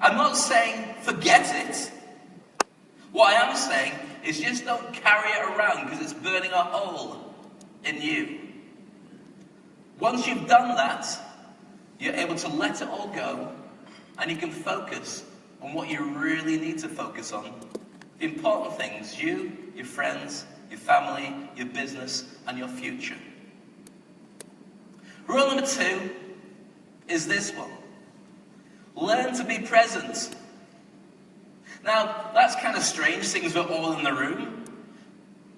I'm not saying forget it. What I am saying is just don't carry it around because it's burning a hole in you. Once you've done that, you're able to let it all go and you can focus on what you really need to focus on. The important things, you, your friends, your family, your business, and your future. Rule number 2 is this one. Learn to be present. Now, that's kind of strange, things we're all in the room.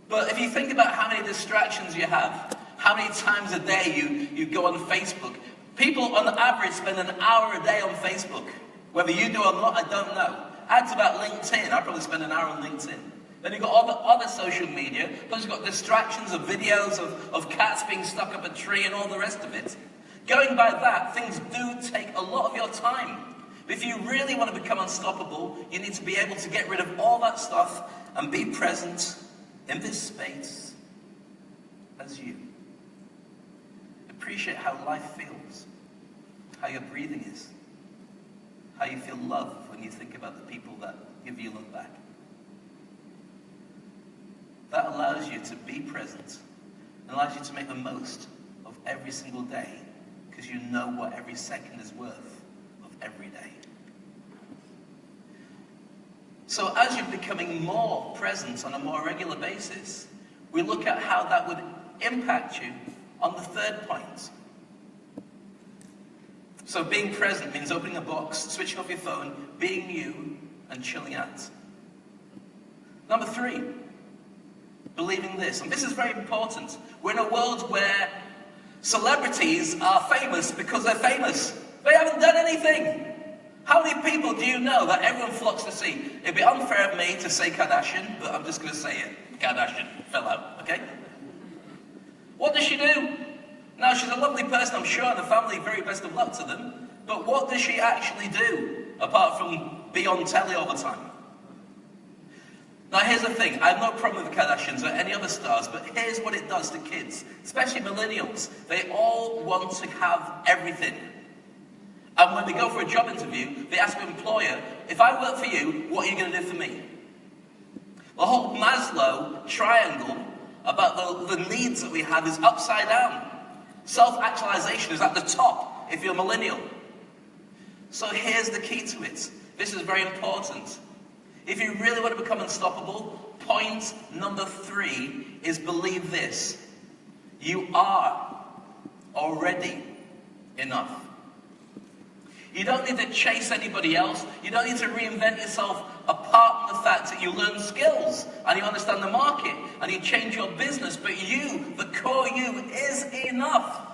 But if you think about how many distractions you have, how many times a day you go on Facebook, people on average spend an hour a day on Facebook. Whether you do or not, I don't know. Add to that LinkedIn, I probably spend an hour on LinkedIn. Then you've got other social media, plus you've got distractions of videos of cats being stuck up a tree and all the rest of it. Going by that, things do take a lot of your time. But if you really want to become unstoppable, you need to be able to get rid of all that stuff and be present in this space as you. Appreciate how life feels, how your breathing is, how you feel love when you think about the people that give you love back. That allows you to be present and allows you to make the most of every single day because you know what every second is worth of every day. So as you're becoming more present on a more regular basis, we look at how that would impact you on the third point. So being present means opening a box, switching off your phone, being you, and chilling out. Number 3, believing this. And this is very important. We're in a world where celebrities are famous because they're famous. They haven't done anything. How many people do you know that everyone flocks to see? It'd be unfair of me to say Kardashian, but I'm just going to say it. Kardashian fell out, okay? What does she do? Now, she's a lovely person, I'm sure, and the family, very best of luck to them. But what does she actually do, apart from be on telly all the time? Now, here's the thing. I have no problem with the Kardashians or any other stars, but here's what it does to kids, especially millennials. They all want to have everything. And when they go for a job interview, they ask the employer, if I work for you, what are you going to do for me? The whole Maslow triangle about the needs that we have is upside down. Self-actualization is at the top if you're a millennial. So here's the key to it. This is very important. If you really want to become unstoppable, point number 3 is believe this. You are already enough. You don't need to chase anybody else. You don't need to reinvent yourself apart from the fact that you learn skills and you understand the market and you change your business. But you, the core you, is enough.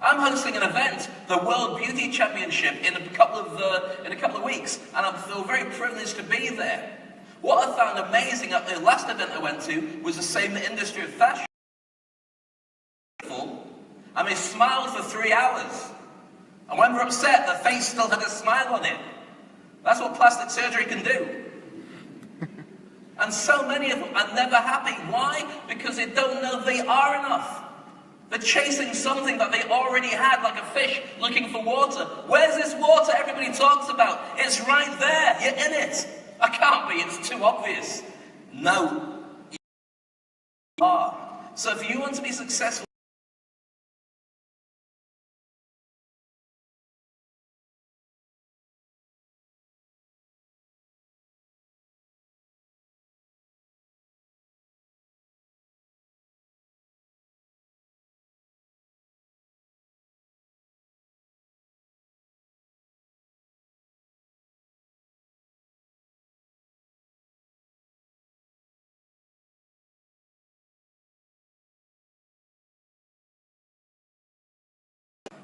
I'm hosting an event, the World Beauty Championship, in a couple of weeks, and I feel very privileged to be there. What I found amazing at the last event I went to was the same industry of fashion. And they smiled for 3 hours. And when they're upset, their face still had a smile on it. That's what plastic surgery can do. And so many of them are never happy. Why? Because they don't know they are enough. They're chasing something that they already had, like a fish looking for water. Where's this water everybody talks about? It's right there. You're in it. I can't be. It's too obvious. No. You are. So if you want to be successful,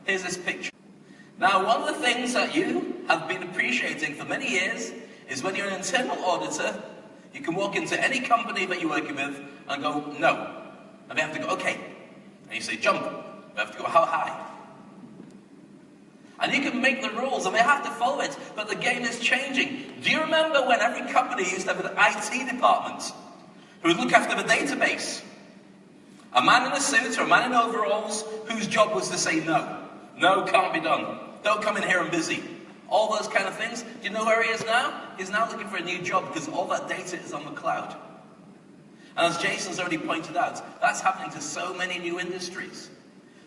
here's this picture. Now, one of the things that you have been appreciating for many years is when you're an internal auditor, you can walk into any company that you're working with and go, no. And they have to go, okay. And you say, jump. They have to go, how high? And you can make the rules and they have to follow it, but the game is changing. Do you remember when every company used to have an IT department who would look after the database? A man in a suit or a man in overalls whose job was to say no. No, can't be done. Don't come in here, I'm busy. all those kind of things. Do you know where he is now? He's now looking for a new job because all that data is on the cloud. And as Jason's already pointed out, that's happening to so many new industries.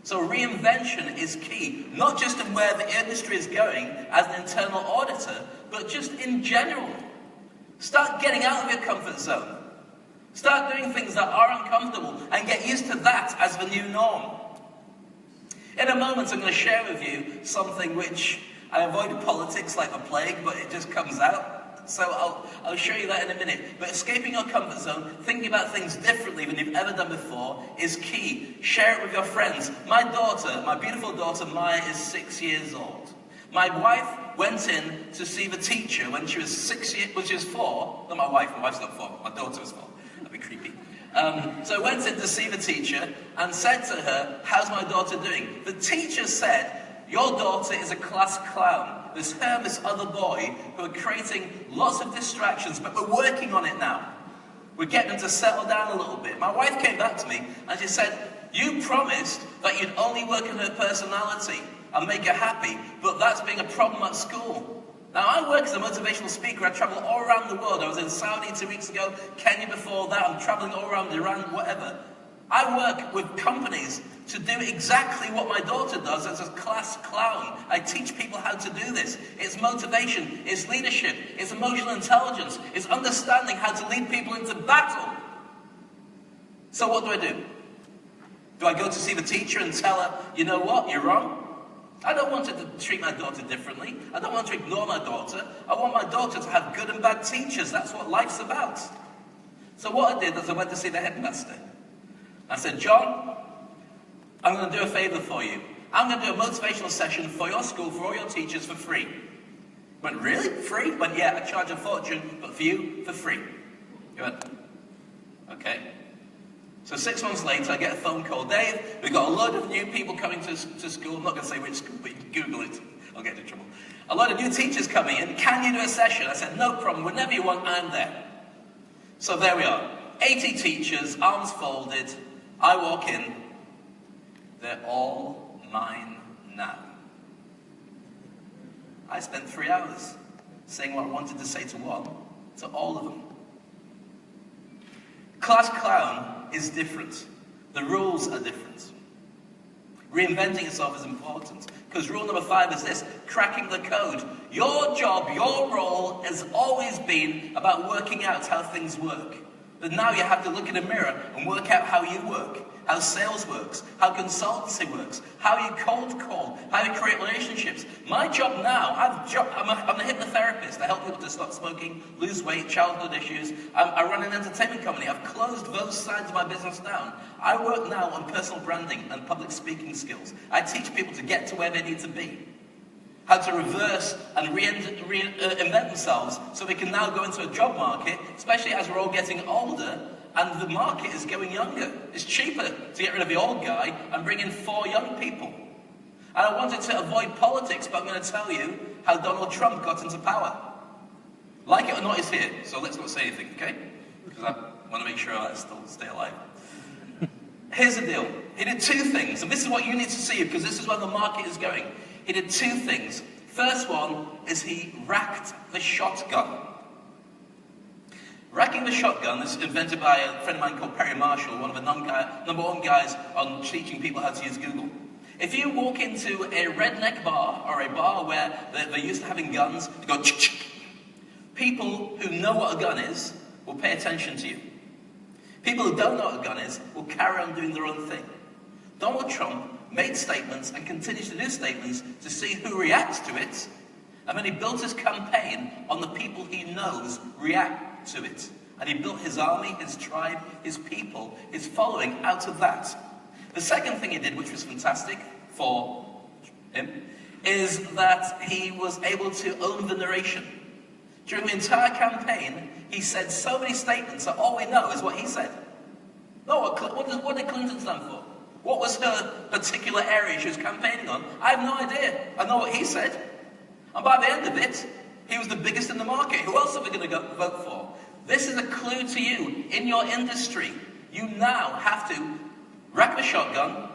So reinvention is key, not just in where the industry is going as an internal auditor, but just in general. Start getting out of your comfort zone. Start doing things that are uncomfortable and get used to that as the new norm. In a moment, I'm going to share with you something which I avoid politics like the plague, but it just comes out. So I'll show you that in a minute. But escaping your comfort zone, thinking about things differently than you've ever done before is key. Share it with your friends. My daughter, my beautiful daughter Maya, is 6 years old. My wife went in to see the teacher when she was 4. Not my wife's not 4. My daughter was 4. That'd be creepy. So I went in to see the teacher and said to her, "How's my daughter doing?" The teacher said, "Your daughter is a class clown. There's her and this other boy who are creating lots of distractions, but we're working on it now. We're getting them to settle down a little bit." My wife came back to me and she said, "You promised that you'd only work on her personality and make her happy, but that's being a problem at school." Now, I work as a motivational speaker. I travel all around the world. I was in Saudi 2 weeks ago, Kenya before that. I'm traveling all around Iran, whatever. I work with companies to do exactly what my daughter does as a class clown. I teach people how to do this. It's motivation, it's leadership, it's emotional intelligence, it's understanding how to lead people into battle. So what do? Do I go to see the teacher and tell her, "You know what, you're wrong"? I don't want her to treat my daughter differently. I don't want to ignore my daughter. I want my daughter to have good and bad teachers. That's what life's about. So what I did is I went to see the headmaster. I said, "John, I'm going to do a favor for you. I'm going to do a motivational session for your school, for all your teachers, for free." He went, "Really? Free?" I went, "Yeah, I charge a fortune, but for you, for free." He went, "Okay." So 6 months later, I get a phone call. "Dave, we've got a load of new people coming to school." I'm not going to say which school, but you can Google it. I'll get into trouble. "A lot of new teachers coming in. Can you do a session?" I said, "No problem. Whenever you want, I'm there." So there we are. 80 teachers, arms folded. I walk in. They're all mine now. I spent 3 hours saying what I wanted to say to all of them. Class clown is different. The rules are different. Reinventing yourself is important. Because rule number 5 is this: cracking the code. Your job, your role has always been about working out how things work. But now you have to look in a mirror and work out how you work, how sales works, how consultancy works, how you cold call, how you create relationships. My job now, I'm a hypnotherapist. I help people to stop smoking, lose weight, childhood issues. I run an entertainment company. I've closed those sides of my business down. I work now on personal branding and public speaking skills. I teach people to get to where they need to be. How to reverse and reinvent themselves so they can now go into a job market, especially as we're all getting older and the market is going younger. It's cheaper to get rid of the old guy and bring in 4 young people. And I wanted to avoid politics, but I'm going to tell you how Donald Trump got into power. Like it or not, he's here, so let's not say anything, okay? Because I want to make sure I still stay alive. Here's the deal. He did 2 things, and this is what you need to see because this is where the market is going. He did 2 things. First one is he racked the shotgun. Racking the shotgun is invented by a friend of mine called Perry Marshall, one of the number 1 guys on teaching people how to use Google. If you walk into a redneck bar or a bar where they're used to having guns, you go ch-ch. People who know what a gun is will pay attention to you. People who don't know what a gun is will carry on doing their own thing. Donald Trump made statements and continues to do statements to see who reacts to it, and then he built his campaign on the people he knows react to it. And he built his army, his tribe, his people, his following out of that. The second thing he did, which was fantastic for him, is that he was able to own the narration. During the entire campaign, he said so many statements that all we know is what he said. No, what did Clinton stand for? What was her particular area she was campaigning on? I have no idea. I know what he said. And by the end of it, he was the biggest in the market. Who else are we going to vote for? This is a clue to you. In your industry, you now have to rack the shotgun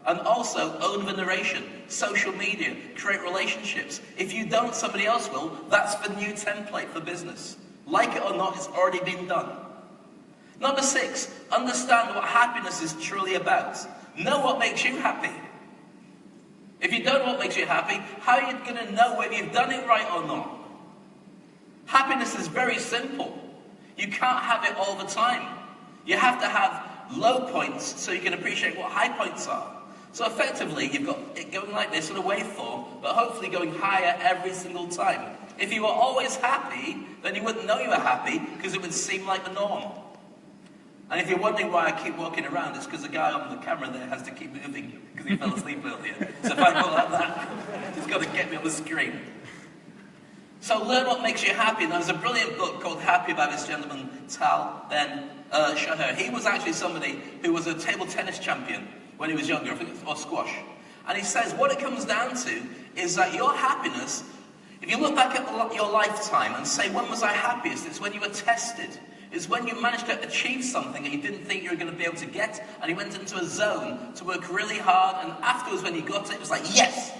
And also own the narration, social media, create relationships. If you don't, somebody else will. That's the new template for business. Like it or not, it's already been done. Number 6, understand what happiness is truly about. Know what makes you happy. If you don't know what makes you happy, how are you going to know whether you've done it right or not? Happiness is very simple. You can't have it all the time. You have to have low points so you can appreciate what high points are. So effectively, you've got it going like this in a waveform, but hopefully going higher every single time. If you were always happy, then you wouldn't know you were happy, because it would seem like the norm. And if you're wondering why I keep walking around, it's because the guy on the camera there has to keep moving, because he fell asleep earlier. So if I go like that, he's got to get me on the screen. So learn what makes you happy. And there's a brilliant book called Happy by this gentleman, Tal Ben-Shahar. He was actually somebody who was a table tennis champion when he was younger, I think, or squash. And he says what it comes down to is that your happiness, if you look back at your lifetime and say, when was I happiest? It's when you were tested. It's when you managed to achieve something that you didn't think you were going to be able to get, and you went into a zone to work really hard, and afterwards when you got it, it was like, yes!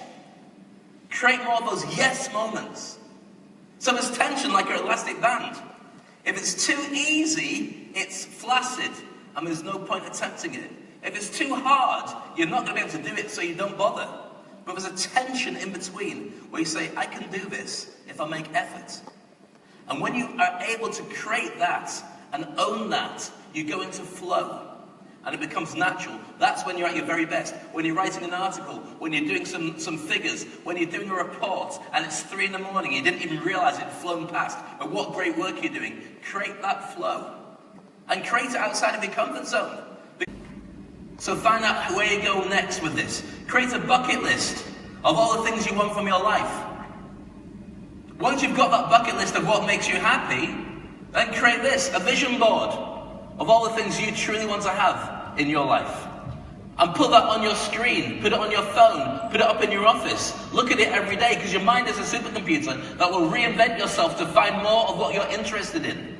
Create more of those yes moments. So there's tension like an elastic band. If it's too easy, it's flaccid, and there's no point attempting it. If it's too hard, you're not going to be able to do it, so you don't bother. But there's a tension in between where you say, I can do this if I make effort. And when you are able to create that and own that, you go into flow. And it becomes natural. That's when you're at your very best. When you're writing an article, when you're doing some figures, when you're doing a report, and it's 3 in the morning, you didn't even realize it had flown past, but what great work you're doing. Create that flow. And create it outside of your comfort zone. So find out where you go next with this. Create a bucket list of all the things you want from your life. Once you've got that bucket list of what makes you happy, then create this, a vision board of all the things you truly want to have in your life. And put that on your screen, put it on your phone, put it up in your office. Look at it every day, because your mind is a supercomputer that will reinvent yourself to find more of what you're interested in.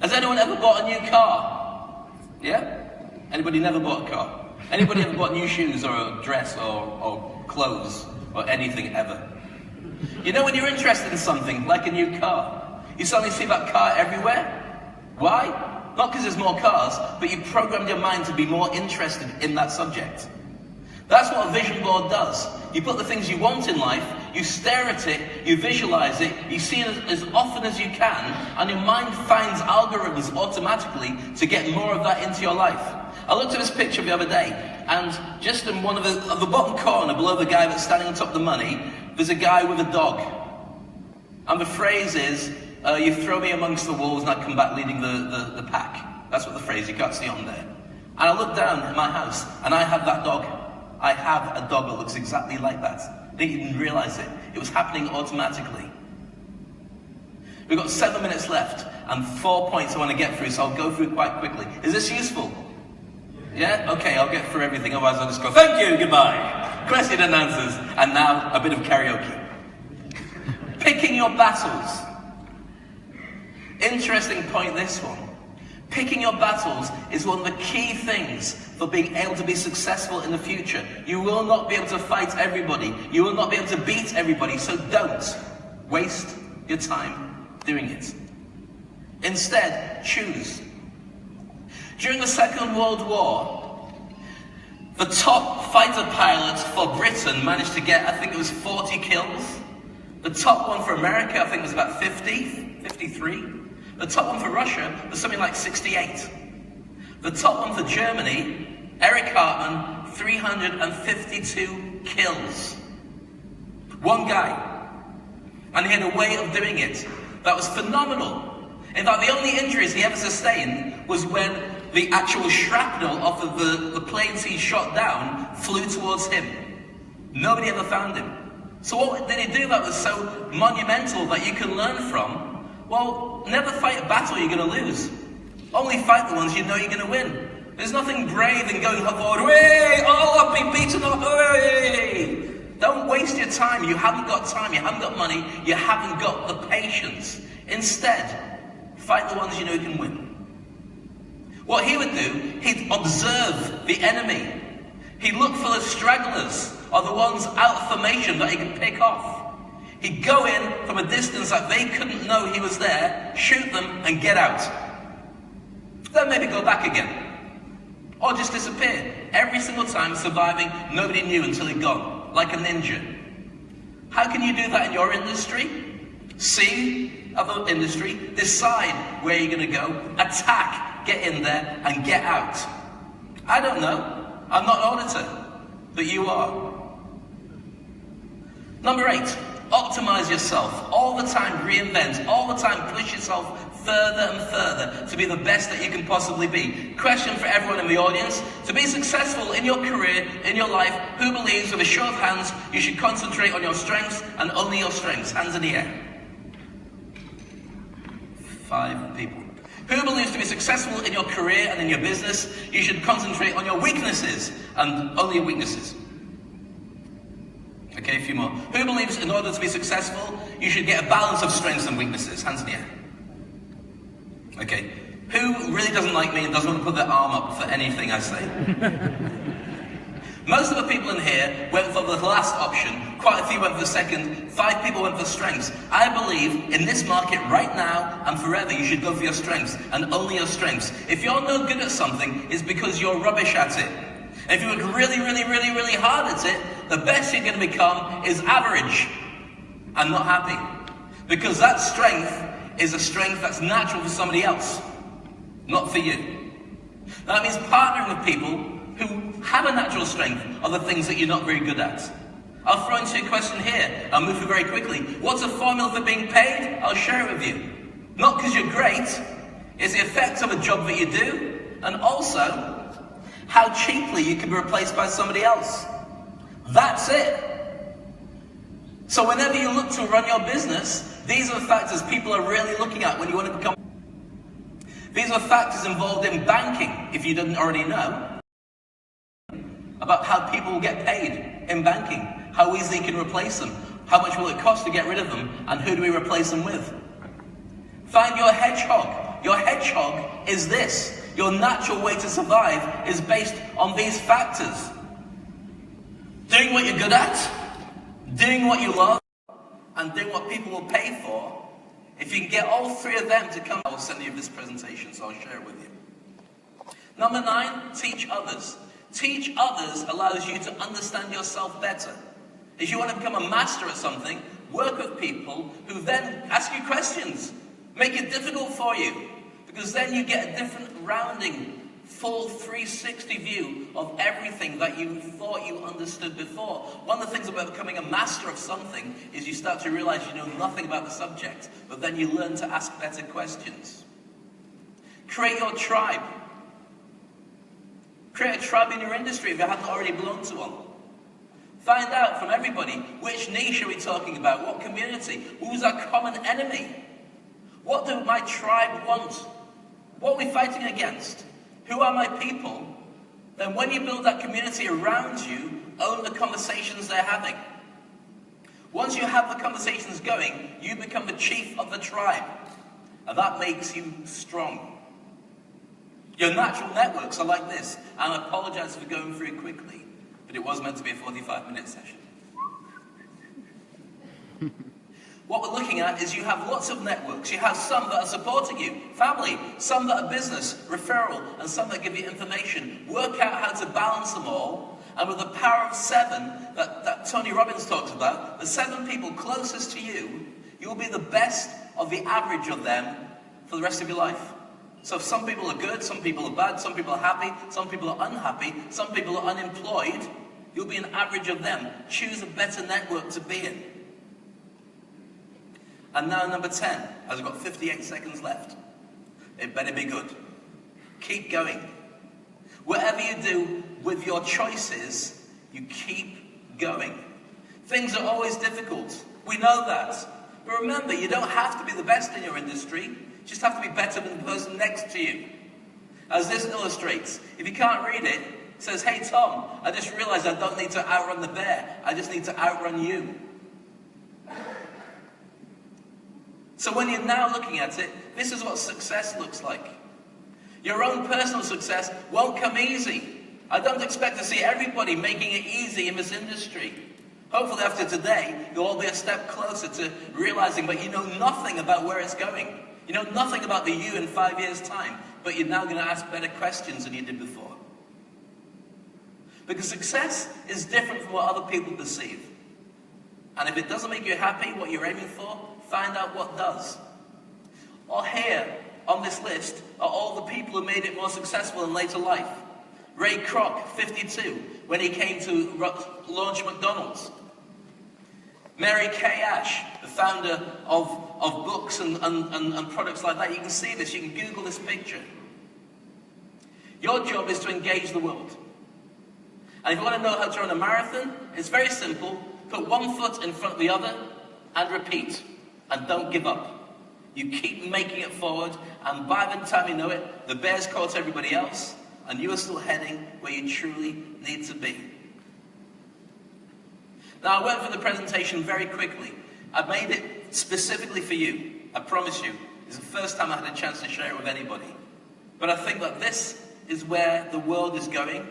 Has anyone ever bought a new car? Yeah? Anybody never bought a car? Anybody ever bought new shoes or a dress or clothes or anything ever? You know, when you're interested in something, like a new car, you suddenly see that car everywhere. Why? Not because there's more cars, but you programmed your mind to be more interested in that subject. That's what a vision board does. You put the things you want in life, you stare at it, you visualize it, you see it as often as you can, and your mind finds algorithms automatically to get more of that into your life. I looked at this picture the other day, and just in one of the bottom corner, below the guy that's standing on top of the money, there's a guy with a dog. And the phrase is, you throw me amongst the wolves and I come back leading the pack. That's what the phrase, you can't see on there. And I looked down at my house, and I have that dog. I have a dog that looks exactly like that. Didn't even realize it. It was happening automatically. We've got 7 minutes left, and 4 points I want to get through, so I'll go through quite quickly. Is this useful? Yeah? Okay, I'll get through everything, otherwise I'll just go, thank you, goodbye. Question and answers, and now a bit of karaoke. Picking your battles. Interesting point, this one. Picking your battles is one of the key things for being able to be successful in the future. You will not be able to fight everybody. You will not be able to beat everybody, so don't waste your time doing it. Instead, choose. During the Second World War, the top fighter pilots for Britain managed to get, I think it was 40 kills. The top one for America, I think, was about 50, 53. The top one for Russia was something like 68. The top one for Germany, Eric Hartmann, 352 kills. One guy. And he had a way of doing it that was phenomenal. In fact, the only injuries he ever sustained was when the actual shrapnel off of the planes he shot down flew towards him. Nobody ever found him. So what did he do that was so monumental that you can learn from? Well, never fight a battle you're going to lose. Only fight the ones you know you're going to win. There's nothing brave in going forward, way, oh, I've been beaten up, way. Don't waste your time. You haven't got time, you haven't got money, you haven't got the patience. Instead, fight the ones you know you can win. What he would do, he'd observe the enemy. He'd look for the stragglers, or the ones out of formation that he could pick off. He'd go in from a distance that they couldn't know he was there, shoot them, and get out. Then maybe go back again. Or just disappear. Every single time surviving, nobody knew until he'd gone, like a ninja. How can you do that in your industry? See other industry, decide where you're going to go, attack, get in there, and get out. I don't know. I'm not an auditor, but you are. Number 8, optimize yourself. All the time reinvent, all the time push yourself further and further to be the best that you can possibly be. Question for everyone in the audience: to be successful in your career, in your life, who believes with a show of hands you should concentrate on your strengths and only your strengths? Hands in the air. 5 people. Who believes to be successful in your career and in your business, you should concentrate on your weaknesses and only your weaknesses? Okay, a few more. Who believes in order to be successful, you should get a balance of strengths and weaknesses? Hands in the air. Okay. Who really doesn't like me and doesn't want to put their arm up for anything I say? Most of the people in here went for the last option. Quite a few went for the second. 5 people went for strengths. I believe in this market right now and forever, you should go for your strengths and only your strengths. If you're no good at something, it's because you're rubbish at it. And if you work really, really, really, really hard at it, the best you're going to become is average and not happy. Because that strength is a strength that's natural for somebody else, not for you. That means partnering with people who have a natural strength are the things that you're not very good at. I'll throw into a question here. I'll move through very quickly. What's the formula for being paid? I'll share it with you. Not because you're great. It's the effect of a job that you do, and also how cheaply you can be replaced by somebody else. That's it. So whenever you look to run your business, these are the factors people are really looking at when you want to become. These are factors involved in banking, if you didn't already know, about how people will get paid in banking, how easily you can replace them, how much will it cost to get rid of them, and who do we replace them with. Find your hedgehog. Your hedgehog is this. Your natural way to survive is based on these factors. Doing what you're good at, doing what you love, and doing what people will pay for. If you can get all 3 of them to come, I will send you this presentation, so I'll share it with you. Number 9, teach others. Teach others allows you to understand yourself better. If you want to become a master at something, work with people who then ask you questions. Make it difficult for you, because then you get a different rounding, full 360 view of everything that you thought you understood before. One of the things about becoming a master of something is you start to realize you know nothing about the subject, but then you learn to ask better questions. Create your tribe. Create a tribe in your industry if you haven't already belonged to one. Find out from everybody, which niche are we talking about? What community? Who's our common enemy? What do my tribe want? What are we fighting against? Who are my people? Then when you build that community around you, own the conversations they're having. Once you have the conversations going, you become the chief of the tribe. And that makes you strong. Your natural networks are like this. And I apologize for going through it quickly, but it was meant to be a 45-minute session. What we're looking at is you have lots of networks. You have some that are supporting you, family, some that are business, referral, and some that give you information. Work out how to balance them all, and with the power of 7 that Tony Robbins talks about, the 7 people closest to you, you'll be the best of the average of them for the rest of your life. So if some people are good, some people are bad, some people are happy, some people are unhappy, some people are unemployed, you'll be an average of them. Choose a better network to be in. And now number 10, as I've got 58 seconds left. It better be good. Keep going. Whatever you do with your choices, you keep going. Things are always difficult. We know that. But remember, you don't have to be the best in your industry. You just have to be better than the person next to you. As this illustrates, if you can't read it, it says, "Hey Tom, I just realized I don't need to outrun the bear. I just need to outrun you." So when you're now looking at it, this is what success looks like. Your own personal success won't come easy. I don't expect to see everybody making it easy in this industry. Hopefully after today, you'll all be a step closer to realizing that you know nothing about where it's going. You know nothing about the you in 5 years' time, but you're now going to ask better questions than you did before. Because success is different from what other people perceive. And if it doesn't make you happy, what you're aiming for, find out what does. Or here, on this list, are all the people who made it more successful in later life. Ray Kroc, 52, when he came to launch McDonald's. Mary Kay Ash, the founder of books and products like that. You can see this, you can Google this picture. Your job is to engage the world. And if you want to know how to run a marathon, it's very simple. Put one foot in front of the other and repeat. And don't give up. You keep making it forward, and by the time you know it, the bear's caught everybody else, and you are still heading where you truly need to be. Now, I went through the presentation very quickly. I made it specifically for you. I promise you. It's the first time I had a chance to share it with anybody. But I think that this is where the world is going,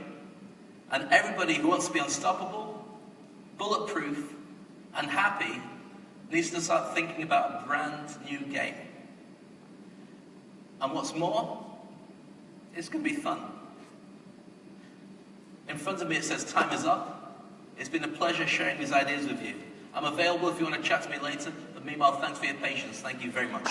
and everybody who wants to be unstoppable, bulletproof, and happy needs to start thinking about a brand new game. And what's more, it's going to be fun. In front of me it says time is up. It's been a pleasure sharing these ideas with you. I'm available if you want to chat to me later, but meanwhile, thanks for your patience. Thank you very much.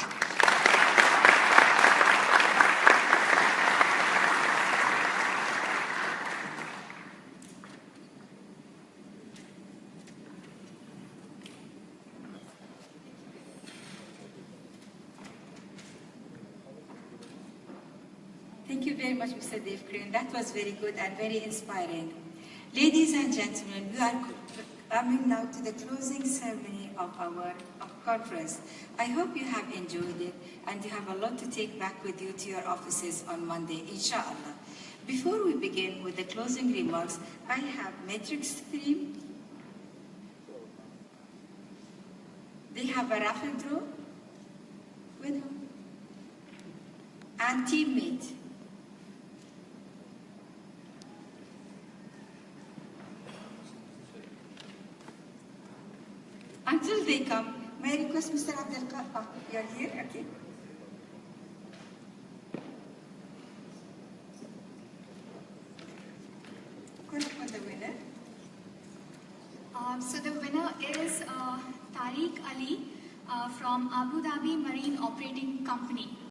Thank you very much, Mr. Dave Crane. That was very good and very inspiring. Ladies and gentlemen, we are coming now to the closing ceremony of our conference. I hope you have enjoyed it and you have a lot to take back with you to your offices on Monday, inshallah. Before we begin with the closing remarks, I have Matrix team. They have a raffle draw with them and teammate. Until they come, may I request Mr. Abdul Qadir, you're here, okay? The winner? So the winner is Tariq Ali from Abu Dhabi Marine Operating Company.